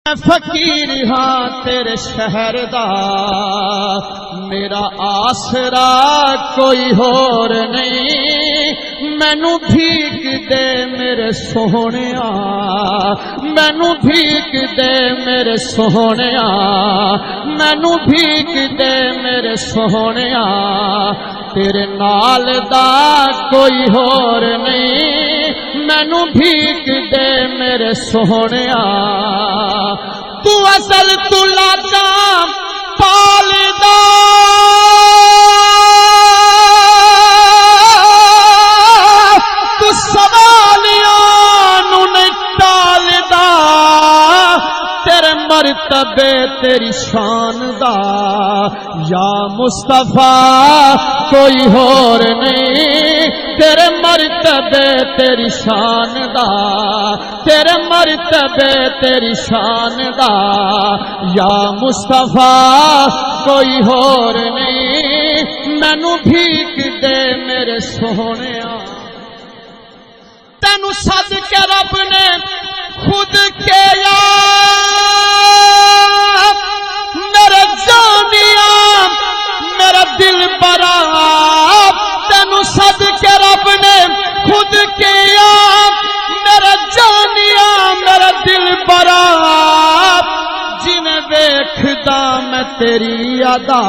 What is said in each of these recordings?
فقیر ہاں تیرے شہر دا، میرا آسرا کوئی ہور نہیں، مینوں بھیک دے میرے سونیا، مینوں بھیک دے میرے سونیا، مینوں بھیک دے میرے سونیا، تیرے نال دا کوئی ہور نہیں، مینوں بھیک دے میرے سونیا، تو اصل تو لاتا پالدا، تو سوالیاں نو نہیں ٹالدا، تیرے مرتبے تیری شان دا یا مصطفیٰ کوئی ہور نہیں، تیرے مرتبے تیری شان دا، تیرے مرتبے تیری شان دا یا مصطفیٰ کوئی ہور نہیں، مینوں بھیک دے میرے سونیا، تینو سد کے رب نے خود کیا میرے جانیا میرا دل برا، تینو سد کے رب نے خود کیا میرا جانیا میرا دل برا، جویں ویکھدا میں تیری ادا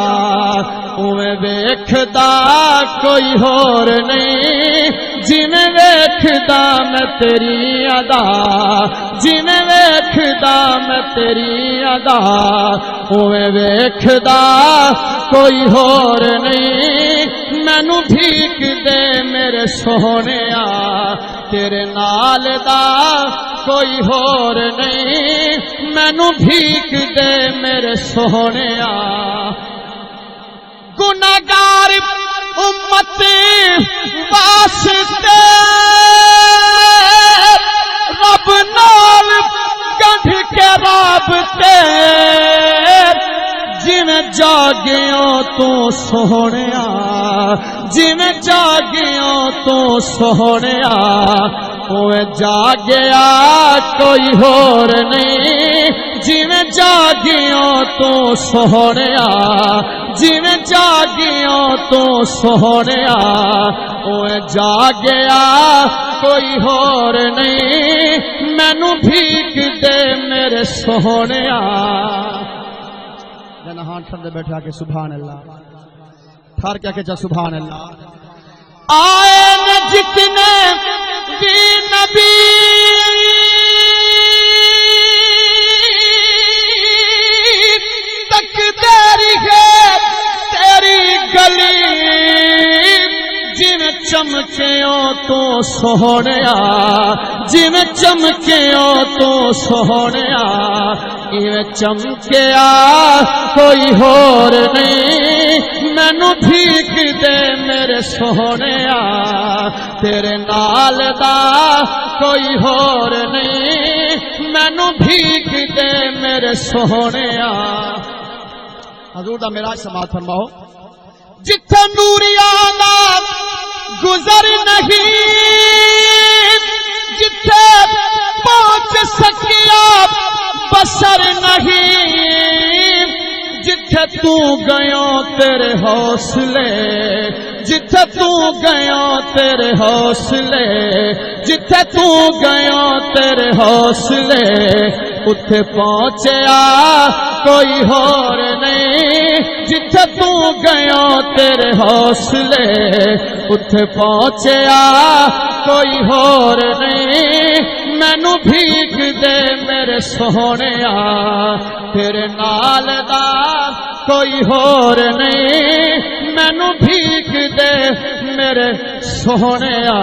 اویں ویکھدا کوئی ہور نہیں، جویں ویکھدا میں تیری ادا، جویں ویکھدا میں تیری ادا اویں ویکھدا کوئی ہور نہیں، مینوں بھیک دے میرے سونیا، تیرے نال دا کوئی ہور نہیں، مینوں بھیک دے میرے سونیا، گناہگار امت واسطے رب نال گنڈھ کے رابطے، جویں جاگیاں تو سونیا، جویں جاگیاں تو سونیا، اویں جاگیا کوئی ہور نہیں، جویں جاگیاں تو سونیا، جویں جاگیاں تو سونیا، اویں جاگیا کوئی ہور نہیں، مینوں بھیک دے میرے سونیا، ہاں ٹھنڈے بیٹھے آ کے سبحان اللہ ٹھار کیا کہ جا سبحان اللہ، آئے نہ جتنے بھی نبی تک تیری ہے تیری گلی، جویں چمکیوں تو سونیا، جویں چمکیوں تو سونیا، ایویں چمکیا کوئی ہور نہیں، مینوں بھیک دے میرے سونیا، تیرے نال دا کوئی ہور نہیں، مینوں بھیک دے میرے سونیا، حضور دا معراج سماعت فرماؤ، جتھے نوریاں دا گزر نہیں، جتھے پہنچ سکیا بسر نہیں، جتھے تو گیا تیرے حوصلے، جتھے تو گیا تیرے حوصلے، جتھے تو گیا تیرے حوصلے، اتھے پہنچیا کوئی ہور نہیں، جتھے تو گیا تیرے حوصلے، اتھے پہنچیا کوئی ہور نہیں، مینوں بھیک دے میرے سونیا، تیرے نال دا کوئی ہور نہیں، مینوں بھیک دے میرے سونیا۔